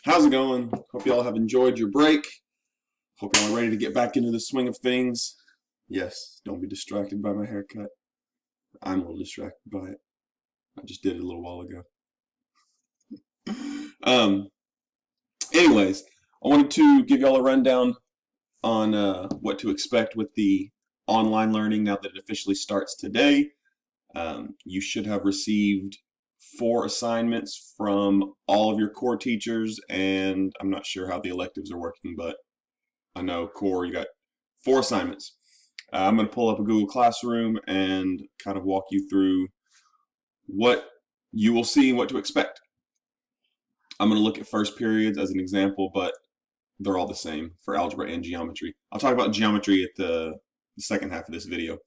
How's it going? Hope y'all have enjoyed your break. Hope y'all are ready to get back into the swing of things. Yes, don't be distracted by my haircut. I'm a little distracted by it. I just did it a little while ago. Um, Anyways, I wanted to give y'all a rundown on what to expect with the online learning now that it officially starts today. You should have received 4 assignments from all of your core teachers, and I'm not sure how the electives are working, but I know core, you got 4 assignments. I'm going to pull up a Google Classroom and kind of walk you through what you will see and what to expect. I'm going to look at first periods as an example, but they're all the same for algebra and geometry. I'll talk about geometry at the second half of this video.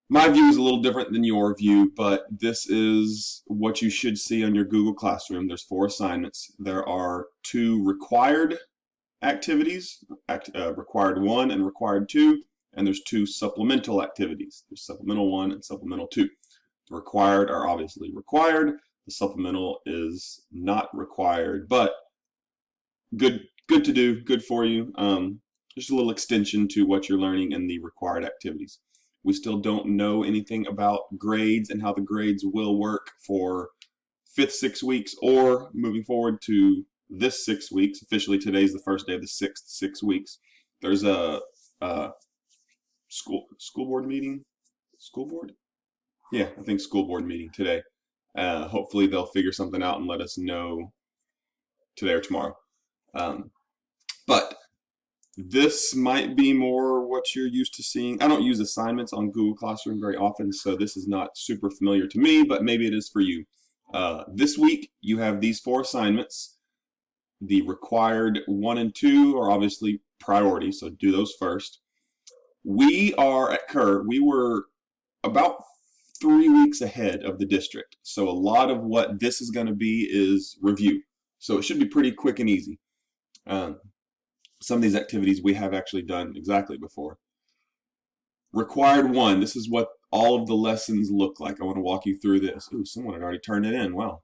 My view is a little different than your view, but this is what you should see on your Google Classroom. There's 4 assignments. There are 2 required activities, required 1 and required 2, and there's 2 supplemental activities. There's supplemental 1 and supplemental 2. The required are obviously required. The supplemental is not required, but good to do, good for you. Just a little extension to what you're learning in the required activities. We still don't know anything about grades and how the grades will work for 5th 6 weeks or moving forward to this 6 weeks. Officially, today's the first day of the 6th 6 weeks. There's a school board meeting. School board? Yeah, I think school board meeting today. Hopefully, they'll figure something out and let us know today or tomorrow. But this might be more what you're used to seeing. I don't use assignments on Google Classroom very often, so this is not super familiar to me, but maybe it is for you. This week, you have these 4 assignments. The required 1 and 2 are obviously priority, so do those first. We are at Kerr, we were about 3 weeks ahead of the district, so a lot of what this is going to be is review. So it should be pretty quick and easy. Some of these activities we have actually done exactly before. Required 1, this is what all of the lessons look like. I want to walk you through this. Ooh, someone had already turned it in. Wow.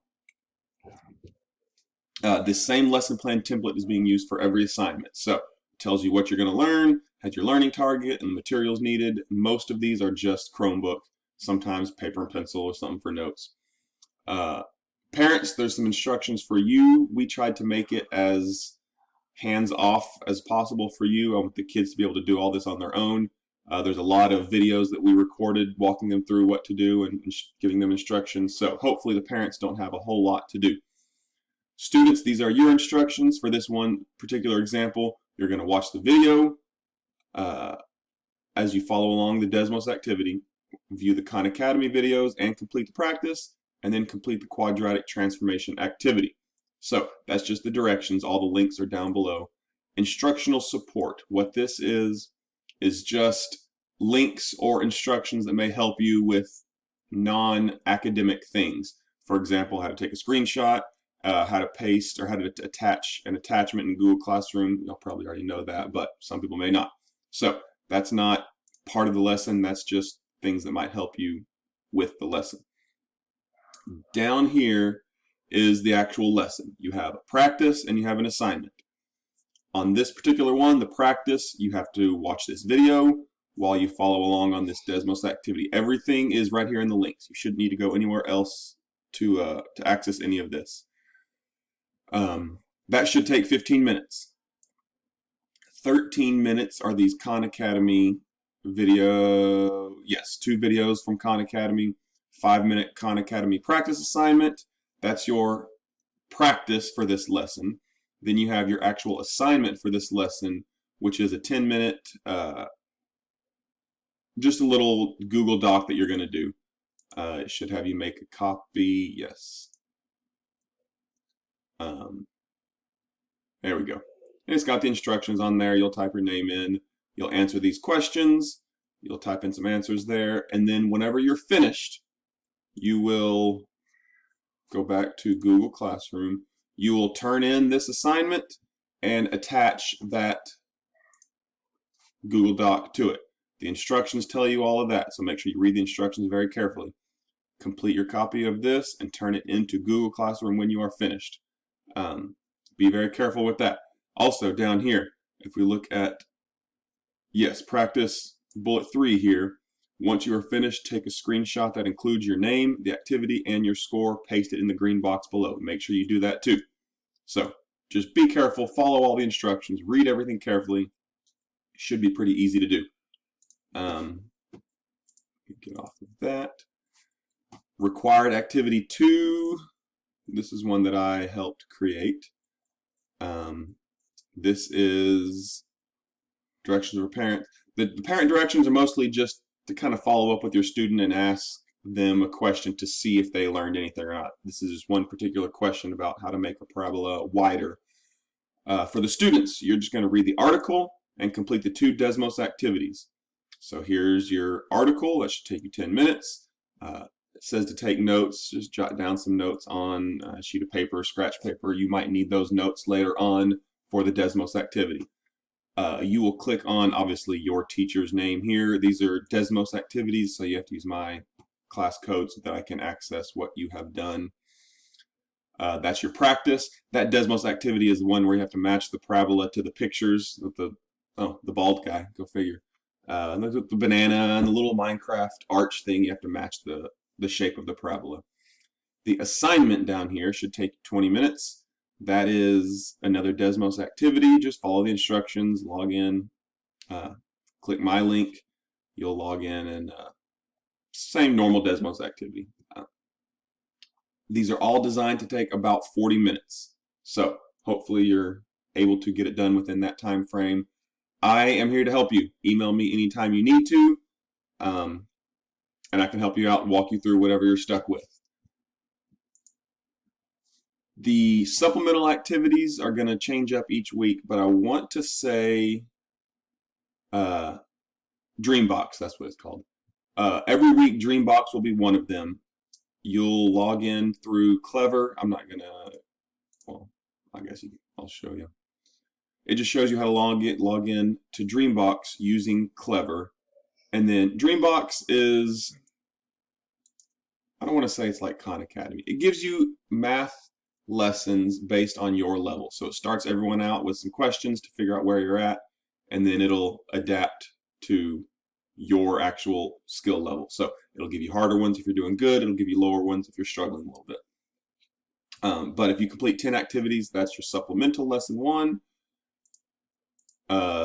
This same lesson plan template is being used for every assignment. So it tells you what you're going to learn, has your learning target, and the materials needed. Most of these are just Chromebook, sometimes paper and pencil or something for notes. Parents, there's some instructions for you. We tried to make it as hands-off as possible for you. I want the kids to be able to do all this on their own. There's a lot of videos that we recorded walking them through what to do and giving them instructions. So hopefully the parents don't have a whole lot to do. Students, these are your instructions for this one particular example. You're going to watch the video as you follow along the Desmos activity, view the Khan Academy videos and complete the practice, and then complete the quadratic transformation activity. So that's just the directions. All the links are down below. Instructional support. What this is just links or instructions that may help you with non-academic things. For example, how to take a screenshot, how to paste or how to attach an attachment in Google Classroom. You'll probably already know that, but some people may not. So that's not part of the lesson. That's just things that might help you with the lesson. Down here is the actual lesson. You have a practice and you have an assignment. On this particular one, the practice, you have to watch this video while you follow along on this Desmos activity. Everything is right here in the links. You shouldn't need to go anywhere else to access any of this. That should take 15 minutes. 13 minutes are these Khan Academy video. Yes, 2 videos from Khan Academy. 5-minute Khan Academy practice assignment. That's your practice for this lesson. Then you have your actual assignment for this lesson, which is a 10-minute, just a little Google Doc that you're going to do. It should have you make a copy. Yes. There we go. And it's got the instructions on there. You'll type your name in. You'll answer these questions. You'll type in some answers there. And then whenever you're finished, you will go back to Google Classroom. You will turn in this assignment and attach that Google Doc to it. The instructions tell you all of that, so make sure you read the instructions very carefully. Complete your copy of this and turn it into Google Classroom when you are finished. be very careful with that. Also down here, if we look at, yes, practice bullet 3 here, once you are finished, take a screenshot that includes your name, the activity, and your score. Paste it in the green box below. Make sure you do that too. So just be careful, follow all the instructions, read everything carefully. It should be pretty easy to do. Get off of that. Required activity 2. This is one that I helped create. This is directions for parents. The parent directions are mostly just to kind of follow up with your student and ask them a question to see if they learned anything or not. This is just one particular question about how to make a parabola wider. For the students, you're just going to read the article and complete the 2 Desmos activities. So here's your article. That should take you 10 minutes. It says to take notes. Just jot down some notes on a sheet of paper, scratch paper. You might need those notes later on for the Desmos activity. You will click on, obviously, your teacher's name here. These are Desmos activities, so you have to use my class code so that I can access what you have done. That's your practice. That Desmos activity is the one where you have to match the parabola to the pictures of the bald guy, go figure. The banana and the little Minecraft arch thing, you have to match the shape of the parabola. The assignment down here should take 20 minutes. That is another Desmos activity. Just follow the instructions, log in, click my link. You'll log in and same normal Desmos activity. These are all designed to take about 40 minutes. So hopefully you're able to get it done within that time frame. I am here to help you. Email me anytime you need to, and I can help you out and walk you through whatever you're stuck with. The supplemental activities are going to change up each week, but I want to say Dreambox, that's what it's called. Every week, Dreambox will be one of them. You'll log in through Clever. I'm not going to, well, I guess I'll show you. It just shows you how to log in to Dreambox using Clever. And then Dreambox is, I don't want to say it's like Khan Academy. It gives you math lessons based on your level. So it starts everyone out with some questions to figure out where you're at, and then it'll adapt to your actual skill level. So it'll give you harder ones if you're doing good. It'll give you lower ones if you're struggling a little bit. But if you complete 10 activities, that's your supplemental lesson 1.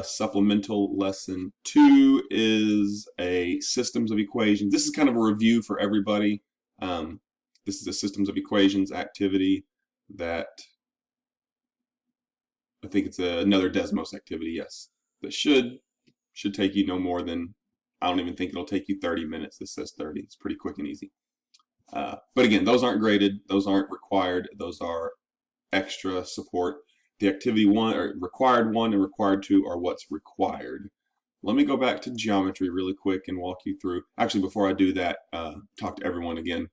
Supplemental lesson 2 is a systems of equations. This is kind of a review for everybody. This is a systems of equations activity that I think it's another Desmos activity, yes. That should take you no more than, I don't even think it'll take you 30 minutes. This says 30. It's pretty quick and easy. But again, those aren't graded. Those aren't required. Those are extra support. The activity 1, or required 1 and required 2 are what's required. Let me go back to geometry really quick and walk you through. Actually, before I do that, talk to everyone again.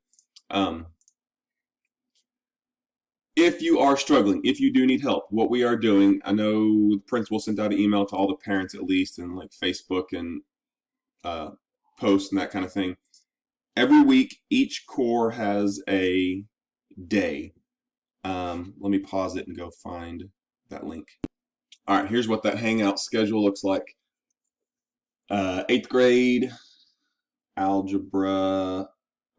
If you are struggling, if you do need help, what we are doing, I know the principal sent out an email to all the parents at least, and like Facebook and posts and that kind of thing. Every week, each core has a day. Let me pause it and go find that link. All right, here's what that Hangout schedule looks like. 8th grade, algebra.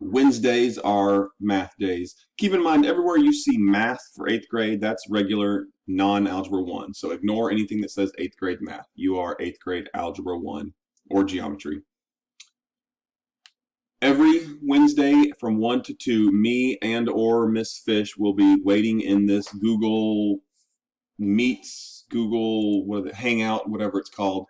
Wednesdays are math days. Keep in mind, everywhere you see math for 8th grade, that's regular non-algebra 1. So ignore anything that says 8th grade math. You are 8th grade algebra 1 or geometry. Every Wednesday from 1 to 2, me and or Miss Fish will be waiting in this Google Meets, Google Hangout, whatever it's called.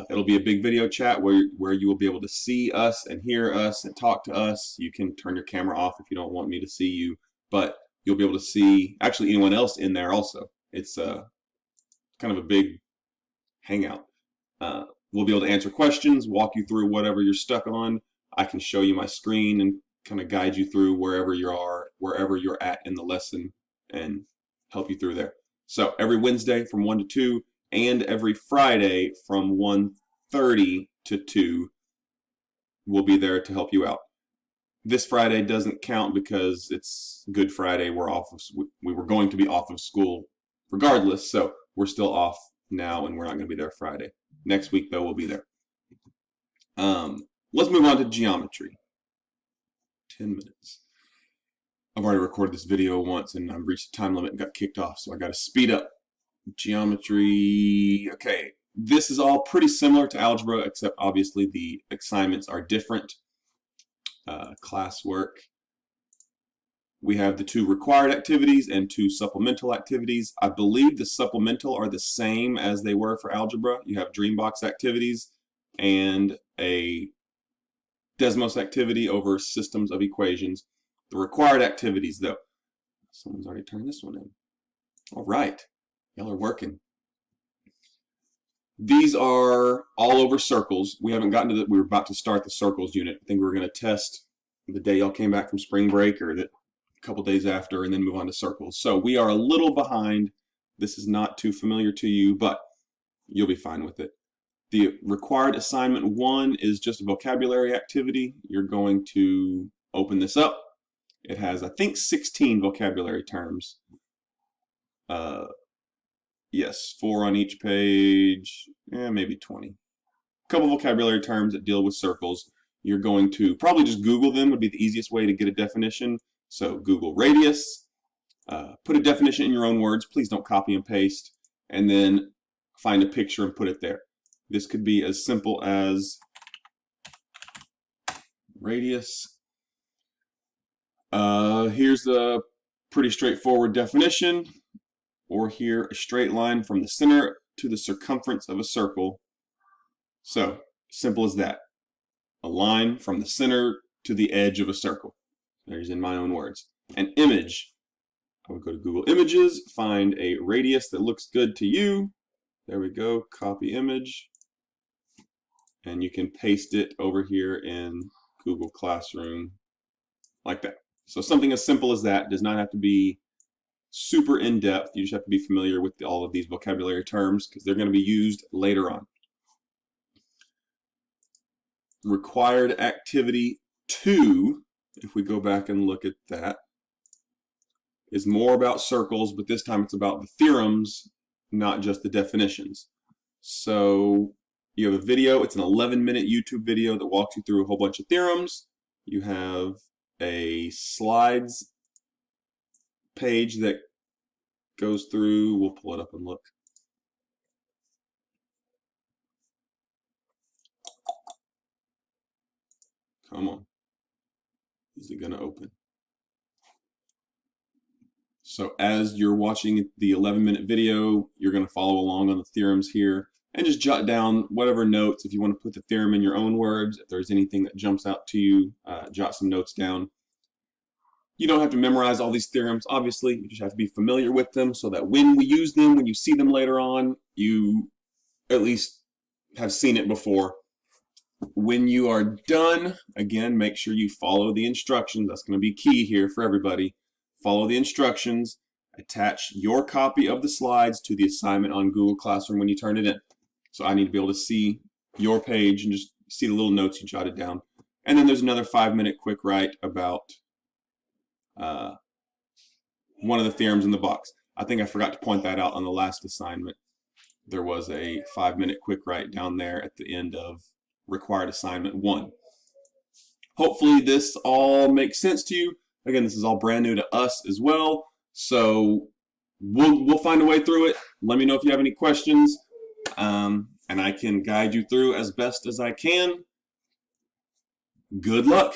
It'll be a big video chat where you will be able to see us and hear us and talk to us. You can turn your camera off if you don't want me to see you, but you'll be able to see actually anyone else in there also. It's kind of a big hangout. We'll be able to answer questions, walk you through whatever you're stuck on. I can show you my screen and kind of guide you through wherever you're at in the lesson and help you through there. So every Wednesday from 1 to 2 and every Friday from 1:30 to 2, we'll be there to help you out. This Friday doesn't count because it's Good Friday. We were going to be off of school regardless. So we're still off now, and we're not going to be there Friday. Next week, though, we'll be there. Let's move on to geometry. 10 minutes. I've already recorded this video once, and I've reached the time limit and got kicked off, so I got to speed up. Geometry. Okay, this is all pretty similar to algebra, except obviously the assignments are different. Classwork. We have the 2 required activities and 2 supplemental activities. I believe the supplemental are the same as they were for algebra. You have Dreambox activities and a Desmos activity over systems of equations. The required activities, though. Someone's already turned this one in. All right. Y'all are working. These are all over circles. We haven't gotten to that. We were about to start the circles unit. I think we were going to test the day y'all came back from spring break, or that a couple days after, and then move on to circles. So we are a little behind. This is not too familiar to you, but you'll be fine with it. The required assignment 1 is just a vocabulary activity. You're going to open this up. It has, I think, 16 vocabulary terms. Yes, 4 on each page, maybe 20. A couple vocabulary terms that deal with circles. You're going to probably just Google them, would be the easiest way to get a definition. So Google radius, put a definition in your own words. Please don't copy and paste. And then find a picture and put it there. This could be as simple as radius. Here's a pretty straightforward definition. Or here, a straight line from the center to the circumference of a circle. So, simple as that. A line from the center to the edge of a circle. There's in my own words. An image. I would go to Google Images, find a radius that looks good to you. There we go, copy image. And you can paste it over here in Google Classroom like that. So something as simple as that. Does not have to be super in-depth. You just have to be familiar with all of these vocabulary terms because they're going to be used later on. Required activity 2, if we go back and look at that, is more about circles, but this time it's about the theorems, not just the definitions. So you have a video. It's an 11-minute YouTube video that walks you through a whole bunch of theorems. You have a slides page that goes through. We'll pull it up and look. Come on. Is it going to open? So as you're watching the 11-minute video, you're going to follow along on the theorems here and just jot down whatever notes. If you want to put the theorem in your own words, if there's anything that jumps out to you, jot some notes down. You don't have to memorize all these theorems, obviously. You just have to be familiar with them so that when we use them, when you see them later on, you at least have seen it before. When you are done, again, make sure you follow the instructions. That's going to be key here for everybody. Follow the instructions. Attach your copy of the slides to the assignment on Google Classroom when you turn it in. So I need to be able to see your page and just see the little notes you jotted down. And then there's another 5-minute quick write about one of the theorems in the box. I think I forgot to point that out on the last assignment. There was a 5-minute quick write down there at the end of required assignment 1. Hopefully this all makes sense to you. Again, this is all brand new to us as well, so we'll find a way through it. Let me know if you have any questions, and I can guide you through as best as I can. Good luck.